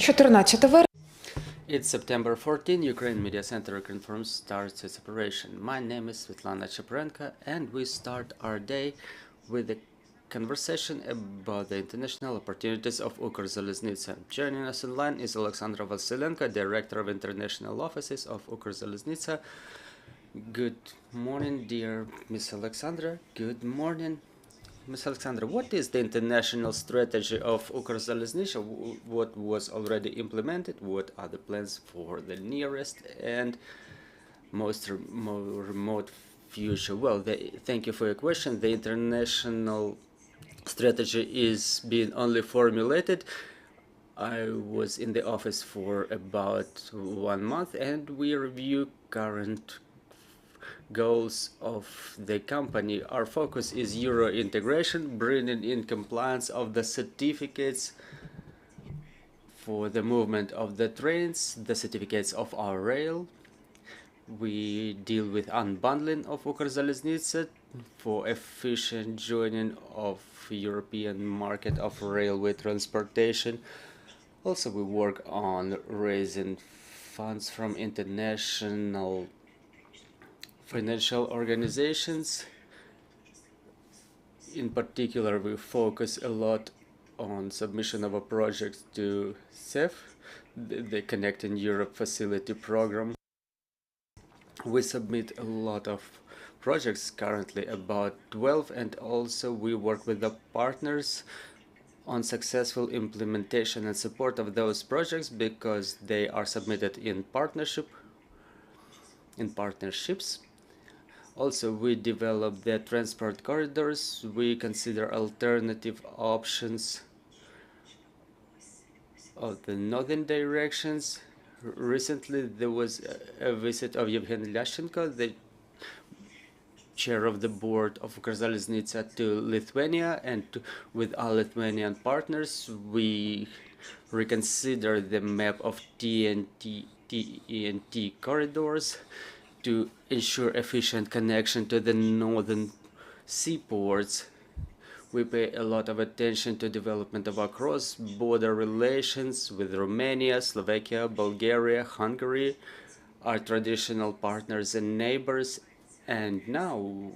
14 вересня. It's September 14, Ukraine Media Center Ukrinform starts its operation. My name is Svetlana Chaparenko, and we start our day with a conversation about the international opportunities of Ukrzaliznytsia. Joining us online is Oleksandra Vasylenko, Director of International Offices of Ukrzaliznytsia. Good morning, dear Miss Alexandra. Good morning. Ms. Alexandra, what is the international strategy of Ukrzaliznytsia? What was already implemented? What are the plans for the nearest and most remote future? Well, thank you for your question. The international strategy is being only formulated. I was in the office for about 1 month, and we review current goals of the company. Our focus is Euro integration, bringing in compliance of the certificates for the movement of the trains, the certificates of our rail. We deal with unbundling of Ukrzaliznytsia for efficient joining of European market of railway transportation. Also, we work on raising funds from international financial organizations. In particular, we focus a lot on submission of a project to CEF, the Connecting Europe Facility Program. We submit a lot of projects, currently about 12, and also we work with the partners on successful implementation and support of those projects because they are submitted in partnerships. Also, we develop the transport corridors. We consider alternative options of the northern directions. Recently, there was a visit of Yevgeny Lyashenko, the chair of the board of Ukrzaliznytsia, to Lithuania, and with our Lithuanian partners, we reconsider the map of TEN-T corridors to ensure efficient connection to the northern seaports. We pay a lot of attention to development of our cross-border relations with Romania, Slovakia, Bulgaria, Hungary, our traditional partners and neighbors. And now,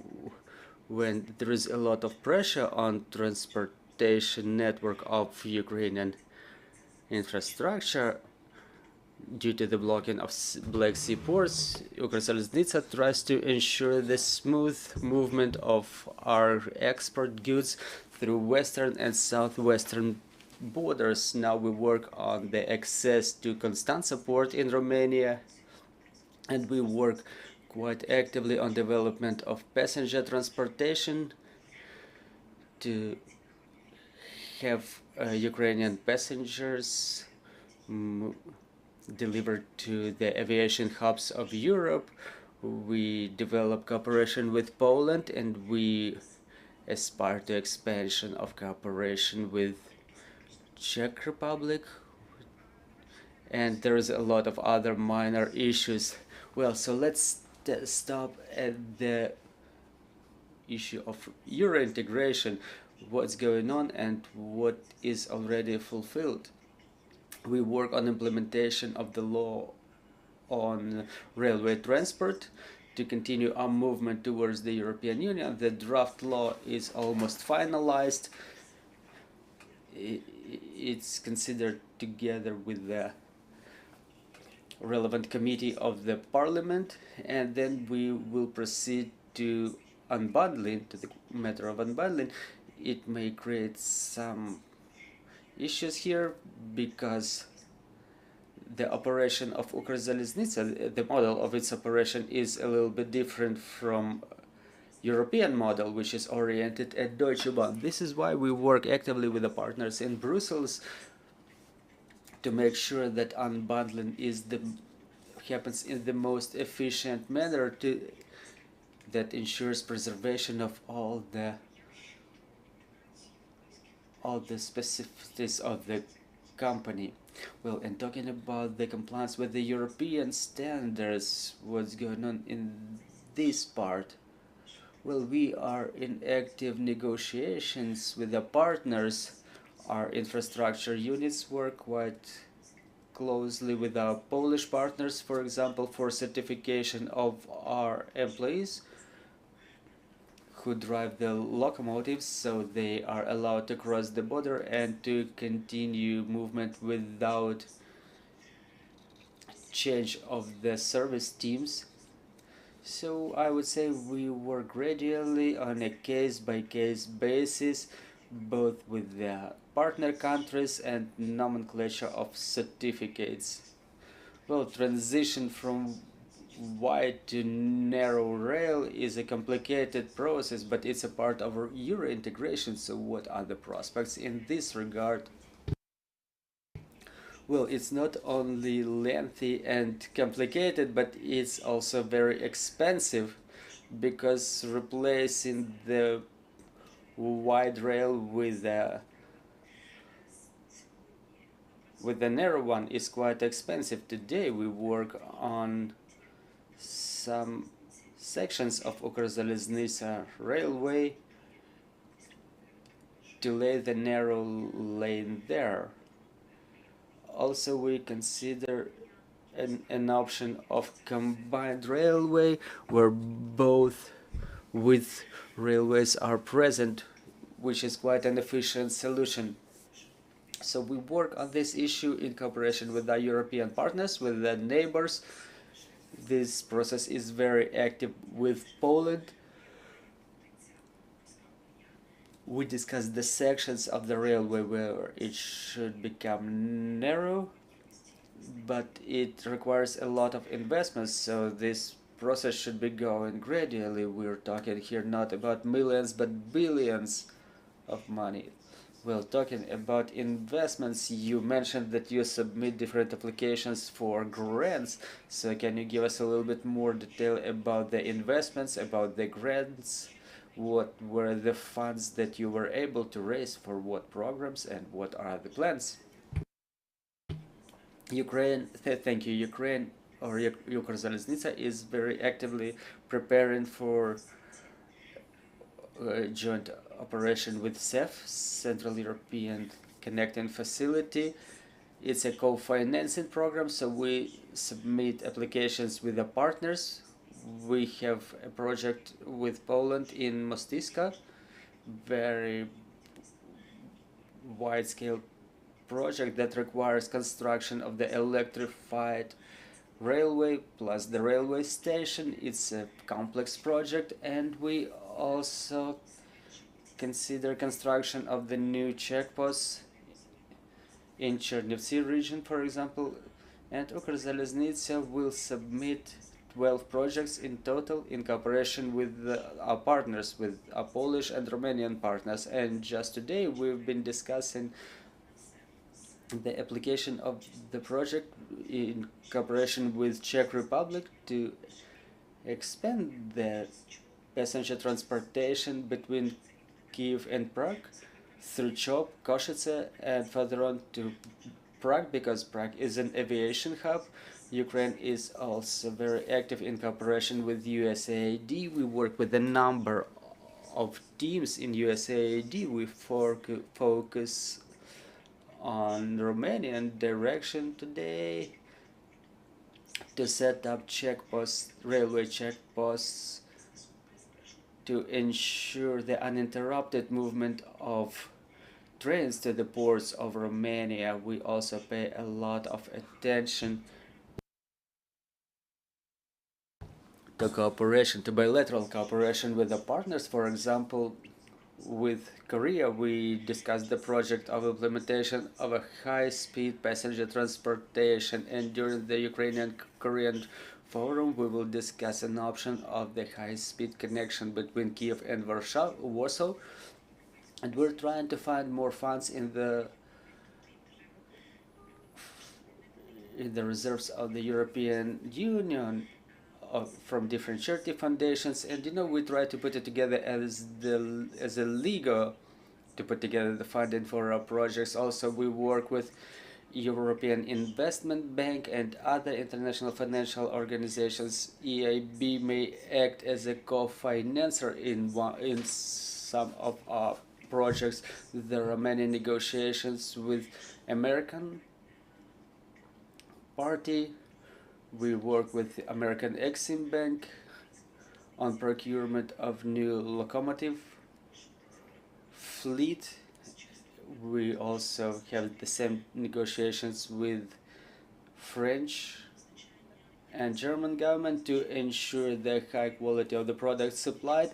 when there is a lot of pressure on transportation network of Ukrainian infrastructure, due to the blocking of Black Sea ports, Ukrzaliznytsia tries to ensure the smooth movement of our export goods through western and southwestern borders. Now we work on the access to Constanța port in Romania, and we work quite actively on development of passenger transportation to have Ukrainian passengers delivered to the aviation hubs of Europe. We develop cooperation with Poland, and we aspire to expansion of cooperation with Czech Republic. And there is a lot of other minor issues. Well, so let's stop at the issue of Euro integration, what's going on and what is already fulfilled. We work on implementation of the law on railway transport to continue our movement towards the European Union. The draft law is almost finalized. It's considered together with the relevant committee of the Parliament, and then we will proceed to unbundling, to the matter of unbundling. It may create some issues here because the operation of Ukrzaliznytsia, the model of its operation is a little bit different from European model, which is oriented at Deutsche Bahn. This is why we work actively with the partners in Brussels to make sure that unbundling happens in the most efficient manner that ensures preservation of all the specificities of the company. Well, and talking about the compliance with the European standards, what's going on in this part? Well, we are in active negotiations with the partners. Our infrastructure units work quite closely with our Polish partners, for example, for certification of our employees who drive the locomotives, so they are allowed to cross the border and to continue movement without change of the service teams. So I would say we work gradually on a case-by-case basis, both with the partner countries and nomenclature of certificates. Well, transition from wide to narrow rail is a complicated process, but it's a part of our Euro integration. So what are the prospects in this regard? Well, it's not only lengthy and complicated, but it's also very expensive, because replacing the wide rail with the narrow one is quite expensive. Today we work on some sections of Ukrzaliznytsia railway to lay the narrow lane there. Also, we consider an option of combined railway, where both width railways are present, which is quite an efficient solution. So we work on this issue in cooperation with our European partners, with the neighbors. This process is very active with Poland. We discussed the sections of the railway where it should become narrow, but it requires a lot of investments, so this process should be going gradually. We're talking here not about millions but billions of money. Well, talking about investments, you mentioned that you submit different applications for grants, so can you give us a little bit more detail about the investments, about the grants? What were the funds that you were able to raise for what programs, and what are the plans? Ukraine, thank you. Ukraine, or Ukrzaliznytsia, is very actively preparing for joint operation with CEF, Central European Connecting Facility. It's a co-financing program, so we submit applications with the partners. We have a project with Poland in Mostyska, very wide-scale project that requires construction of the electrified railway plus the railway station. It's a complex project, and we also consider construction of the new checkposts in Chernivtsi region, for example, and Ukrzaliznytsia will submit 12 projects in total in cooperation with our partners, with our Polish and Romanian partners. And just today we've been discussing the application of the project in cooperation with Czech Republic to expand the passenger transportation between Kiev and Prague through Chop, Košice, and further on to Prague, because Prague is an aviation hub. Ukraine is also very active in cooperation with USAID. We work with a number of teams in USAID. We focus on Romanian direction today to set up checkposts, railway checkposts, to ensure the uninterrupted movement of trains to the ports of Romania. We also pay a lot of attention to cooperation, to bilateral cooperation with the partners. For example, with Korea, we discussed the project of implementation of a high-speed passenger transportation, and during the Ukrainian-Korean forum, we will discuss an option of the high-speed connection between Kiev and Warsaw. And we're trying to find more funds in the reserves of the European Union, from different charity foundations, and we try to put it together as a Lego to put together the funding for our projects. Also, we work with European Investment Bank and other international financial organizations. EIB may act as a co-financer in some of our projects. There are many negotiations with American party. We work with the American Exim Bank on procurement of new locomotive fleet. We also have the same negotiations with French and German government to ensure the high quality of the products supplied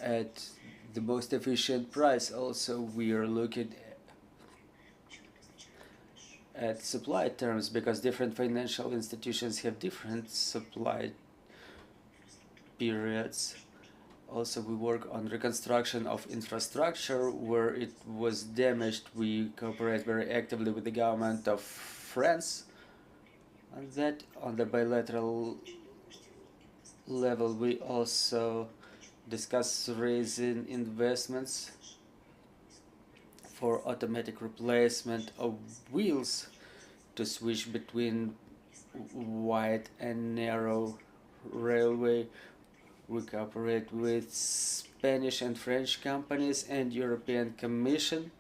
at the most efficient price. Also, we are looking at supply terms because different financial institutions have different supply periods. Also, we work on reconstruction of infrastructure where it was damaged. We cooperate very actively with the government of France. And that on the bilateral level, we also discuss raising investments for automatic replacement of wheels to switch between wide and narrow railway. We cooperate with Spanish and French companies and European Commission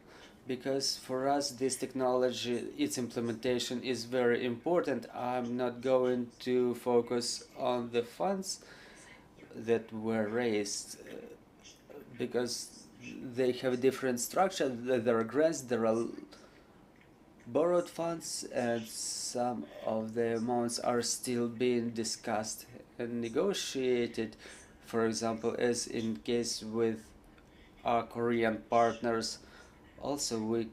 because for us this technology, its implementation is very important. I'm not going to focus on the funds that were raised because they have a different structure. There are grants, there are borrowed funds, and some of the amounts are still being discussed and negotiated. For example, as in case with our Korean partners, also we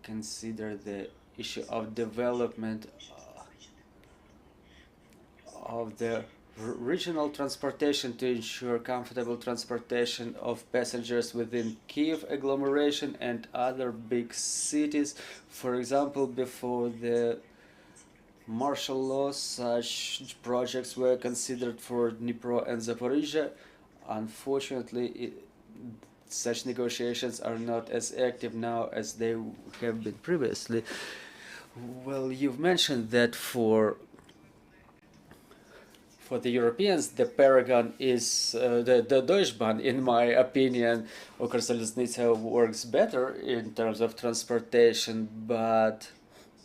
consider the issue of development of the regional transportation to ensure comfortable transportation of passengers within Kiev agglomeration and other big cities. For example, before the martial law, such projects were considered for Dnipro and Zaporizhia. Unfortunately, such negotiations are not as active now as they have been previously. Well, you've mentioned that for the Europeans, the paragon is the Deutsche Bahn. In my opinion, Ukrzaliznytsia works better in terms of transportation, but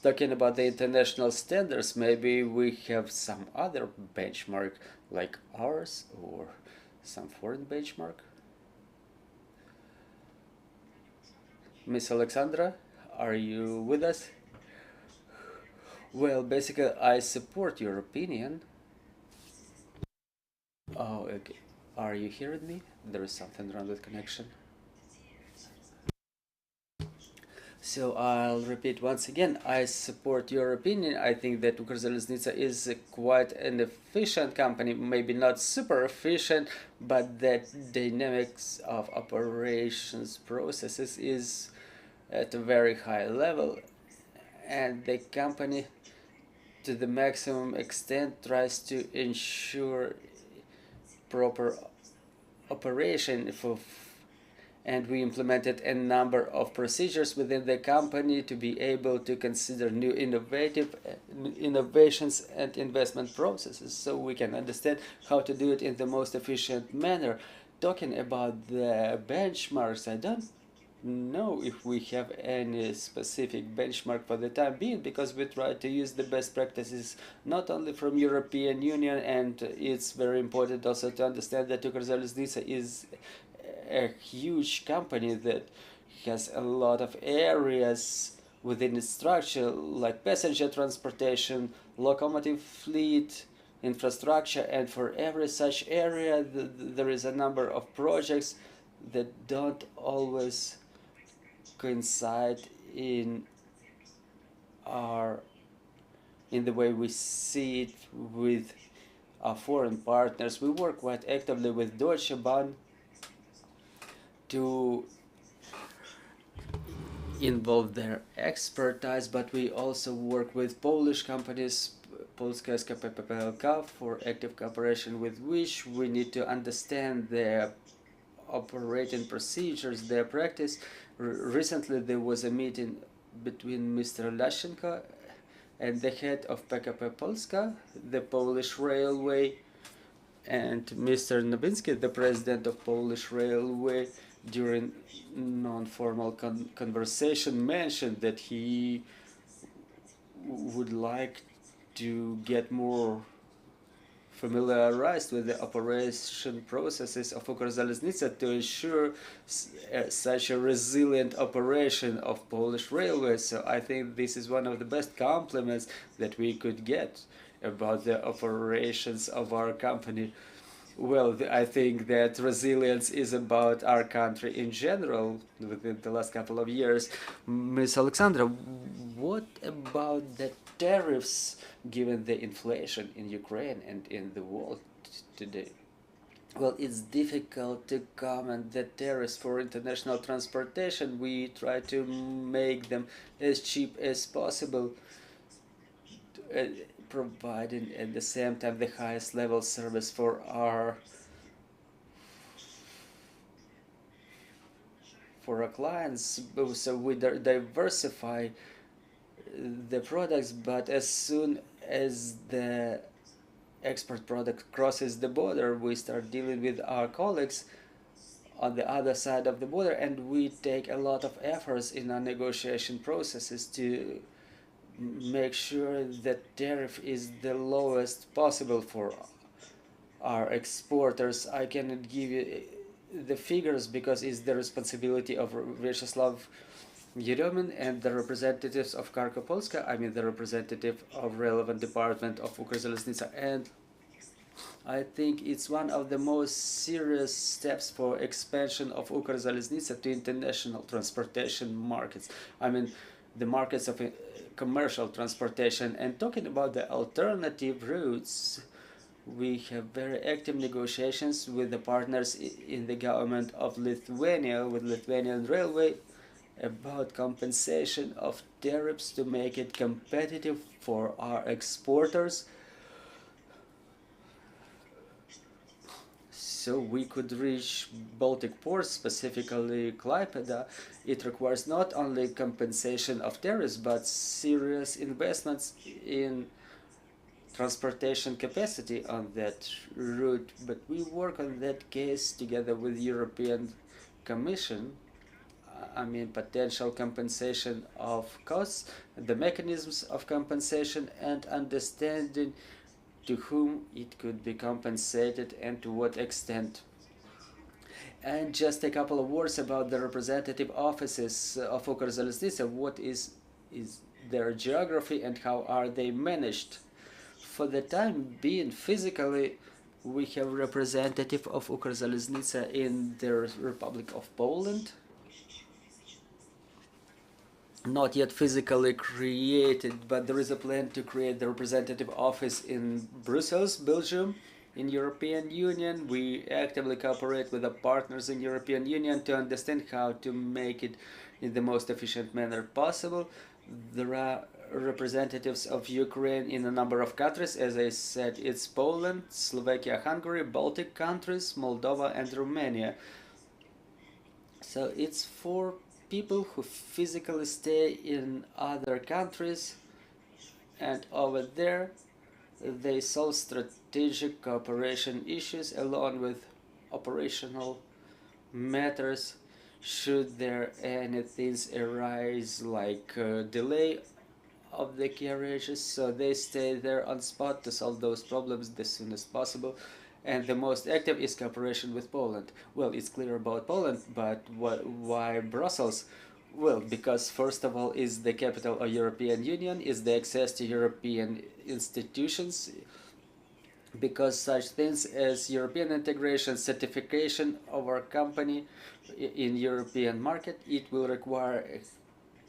talking about the international standards, maybe we have some other benchmark like ours or some foreign benchmark. Miss Oleksandra, are you with us? Well, basically, I support your opinion. Oh, okay. Are you hearing me? There is something wrong with connection. So I'll repeat once again, I support your opinion. I think that Ukrzaliznytsia is quite an efficient company, maybe not super efficient, but that dynamics of operations processes is at a very high level, and the company to the maximum extent tries to ensure proper operation and we implemented a number of procedures within the company to be able to consider new innovations and investment processes so we can understand how to do it in the most efficient manner. Talking about the benchmarks, I don't know if we have any specific benchmark for the time being, because we try to use the best practices not only from European Union, and it's very important also to understand that Ukrzaliznytsia is a huge company that has a lot of areas within its structure, like passenger transportation, locomotive fleet, infrastructure, and for every such area there is a number of projects that don't always coincide in the way we see it with our foreign partners. We work quite actively with Deutsche Bahn to involve their expertise, but we also work with Polish companies, Polska SKP PLK, for active cooperation with which we need to understand their operating procedures, their practice. Recently there was a meeting between Mr. Vasylenko and the head of PKP Polska, the Polish railway, and Mr. Nowinski, the president of Polish Railway, during non-formal conversation mentioned that he would like to get more familiarized with the operation processes of Ukrzaliznytsia to ensure such a resilient operation of Polish railways. So I think this is one of the best compliments that we could get about the operations of our company. Well, I think that resilience is about our country in general within the last couple of years. Ms. Oleksandra, what about the tariffs given the inflation in Ukraine and in the world today? Well, it's difficult to comment the tariffs for international transportation. We try to make them as cheap as possible, providing at the same time the highest level service for our clients. So we diversify the products, but as soon as the export product crosses the border, we start dealing with our colleagues on the other side of the border, and we take a lot of efforts in our negotiation processes to make sure that tariff is the lowest possible for our exporters. I cannot give you the figures because it's the responsibility of Vyacheslav Yeremin and the representatives of Cargo Polska, I mean the representative of relevant department of Ukrzaliznytsia, and I think it's one of the most serious steps for expansion of Ukrzaliznytsia to international transportation markets. I mean the markets of commercial transportation. And talking about the alternative routes, we have very active negotiations with the partners in the government of Lithuania, with Lithuanian Railway, about compensation of tariffs to make it competitive for our exporters, so we could reach Baltic ports, specifically Klaipėda. It requires not only compensation of tariffs, but serious investments in transportation capacity on that route. But we work on that case together with European Commission. I mean potential compensation of costs, the mechanisms of compensation, and understanding to whom it could be compensated and to what extent. And just a couple of words about the representative offices of Ukrzaliznytsia. What is their geography and how are they managed? For the time being, physically, we have representative of Ukrzaliznytsia in the Republic of Poland, not yet physically created, but there is a plan to create the representative office in Brussels, Belgium, in European Union. We actively cooperate with the partners in European Union to understand how to make it in the most efficient manner possible. There are representatives of Ukraine in a number of countries. As I said, it's Poland, Slovakia, Hungary, Baltic countries, Moldova, and Romania. So it's for people who physically stay in other countries, and over there they solve strategic cooperation issues along with operational matters should there any things arise, like delay of the carriages. So they stay there on spot to solve those problems as soon as possible. And the most active is cooperation with Poland. Well, it's clear about Poland, but why Brussels? Well, because first of all is the capital of European Union, is the access to European institutions, because such things as European integration, certification of our company in European market, it will require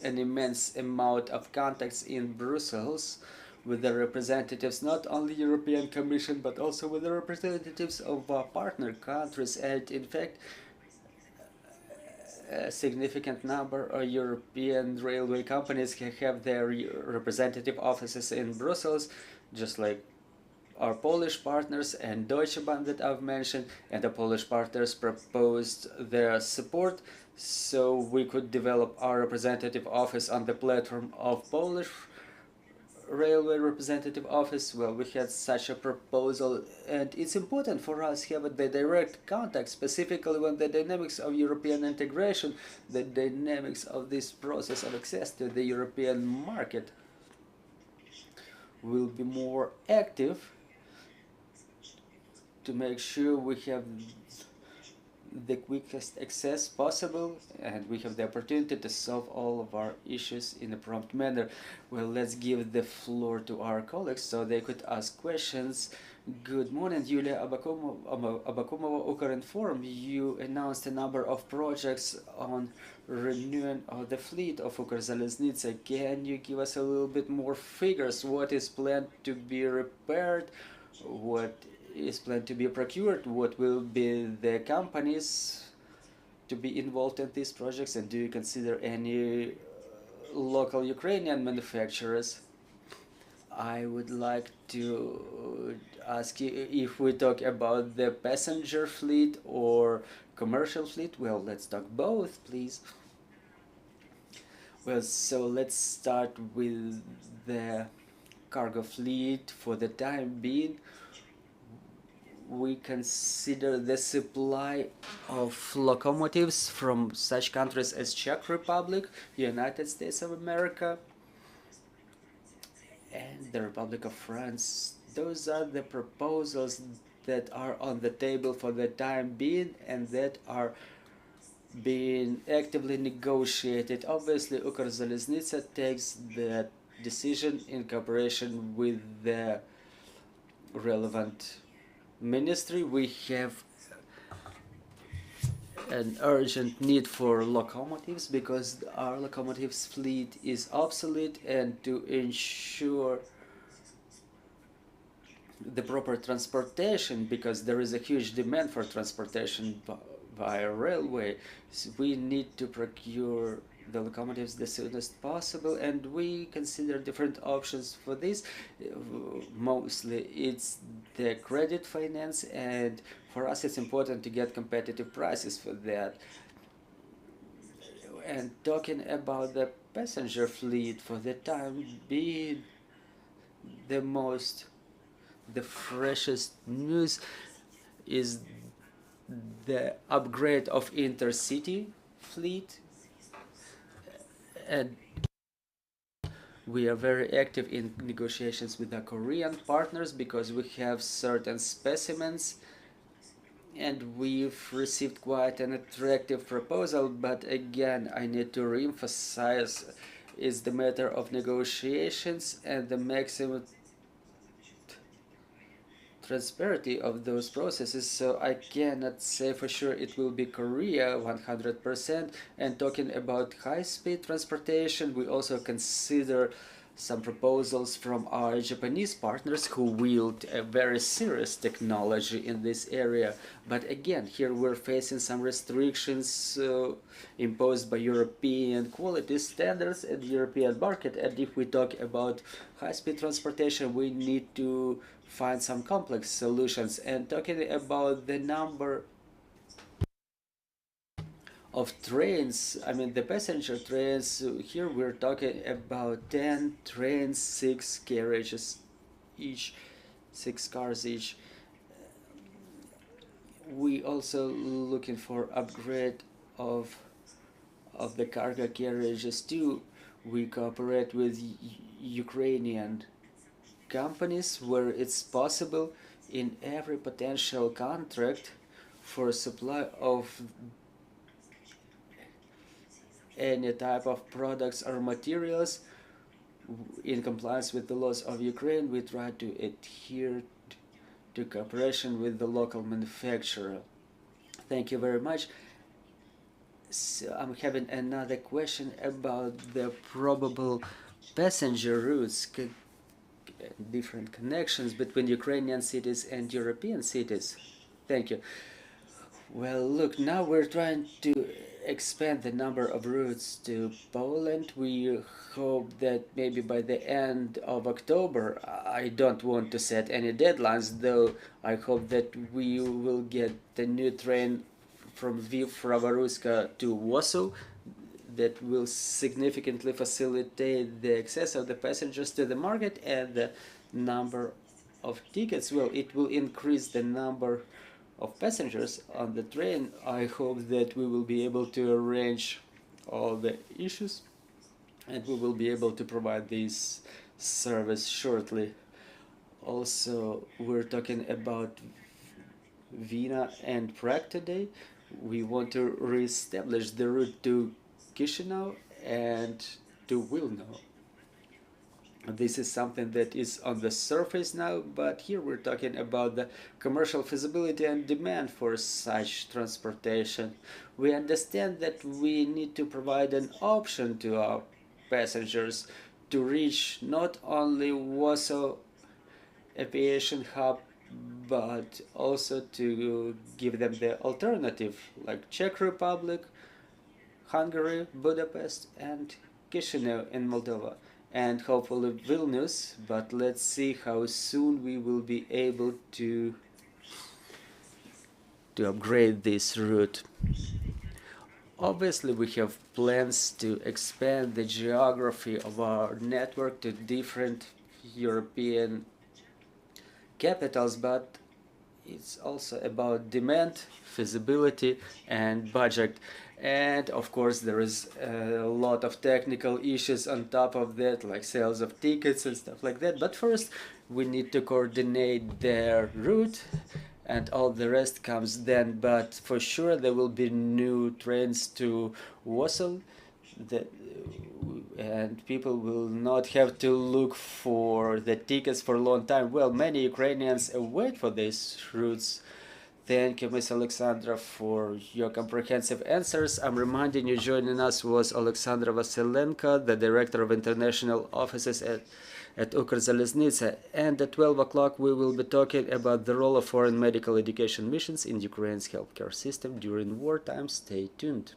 an immense amount of contacts in Brussels with the representatives, not only European Commission, but also with the representatives of our partner countries. And in fact, a significant number of European railway companies have their representative offices in Brussels, just like our Polish partners and Deutsche Bahn that I've mentioned. And the Polish partners proposed their support, so we could develop our representative office on the platform of Polish Railway Representative Office. Well, we had such a proposal, and it's important for us to have the direct contact, specifically when the dynamics of European integration, the dynamics of this process of access to the European market. will be more active to make sure we have the quickest access possible and we have the opportunity to solve all of our issues in a prompt manner. Well, let's give the floor to our colleagues so they could ask questions. Good morning, Yulia Abakumova, Ukrinform. You announced a number of projects on renewing of the fleet of Ukrzaliznytsia. Can you give us a little bit more figures? What is planned to be repaired? What is planned to be procured? What will be the companies to be involved in these projects? And do you consider any local Ukrainian manufacturers? I would like to ask you if we talk about the passenger fleet or commercial fleet. Well, let's talk both, please. Well, so let's start with the cargo fleet. For the time being, we consider the supply of locomotives from such countries as Czech Republic, United States of America, and the Republic of France. Those are the proposals that are on the table for the time being and that are being actively negotiated. Obviously, Ukrzaliznytsia takes that decision in cooperation with the relevant ministry. We have an urgent need for locomotives because our locomotives fleet is obsolete, and to ensure the proper transportation, because there is a huge demand for transportation via railway, so we need to procure the locomotives the soonest possible, and we consider different options for this. Mostly it's the credit finance, and for us it's important to get competitive prices for that. And talking about the passenger fleet, for the time being, the freshest news is the upgrade of intercity fleet, and we are very active in negotiations with our Korean partners because we have certain specimens and we've received quite an attractive proposal. But again, I need to re-emphasize, it's the matter of negotiations and the maximum transparency of those processes, so I cannot say for sure it will be Korea 100%. And talking about high-speed transportation, we also consider some proposals from our Japanese partners who wield a very serious technology in this area. But again, here we're facing some restrictions imposed by European quality standards and European market. And if we talk about high-speed transportation, we need to find some complex solutions. And talking about the number of trains, I mean the passenger trains, here we're talking about 10 trains, 6 carriages each, 6 cars each. We also looking for upgrade of the cargo carriages too. We cooperate with Ukrainian companies where it's possible in every potential contract for supply of any type of products or materials in compliance with the laws of Ukraine. We try to adhere to cooperation with the local manufacturer. Thank you very much. So I'm having another question about the probable passenger routes, different connections between Ukrainian cities and European cities. Thank you. Well, look, now we're trying to expand the number of routes to Poland. We hope that maybe by the end of October, I don't want to set any deadlines, though I hope that we will get the new train from Lviv, Fravaruska to Warsaw that will significantly facilitate the access of the passengers to the market, and the number of tickets, well, it will increase the number of passengers on the train. I hope that we will be able to arrange all the issues and we will be able to provide these service shortly. Also, we're talking about Vienna and Prague today. We want to reestablish the route to Chisinau and to Wilno. This is something that is on the surface now, but here we're talking about the commercial feasibility and demand for such transportation. We understand that we need to provide an option to our passengers to reach not only Warsaw aviation hub, but also to give them the alternative, like Czech Republic, Hungary, Budapest, and Chisinau in Moldova, and hopefully Vilnius, but let's see how soon we will be able to upgrade this route. Obviously, we have plans to expand the geography of our network to different European capitals, but it's also about demand, feasibility, and budget. And of course, there is a lot of technical issues on top of that, like sales of tickets and stuff like that. But first, we need to coordinate their route, and all the rest comes then. But for sure, there will be new trains to Warsaw, and people will not have to look for the tickets for a long time. Well, many Ukrainians wait for these routes. Thank you, Ms. Oleksandra, for your comprehensive answers. I'm reminding you, joining us was Oleksandra Vasylenko, the Director of International Offices at Ukrzaliznytsia. And at 12 o'clock, we will be talking about the role of foreign medical education missions in Ukraine's healthcare system during wartime. Stay tuned.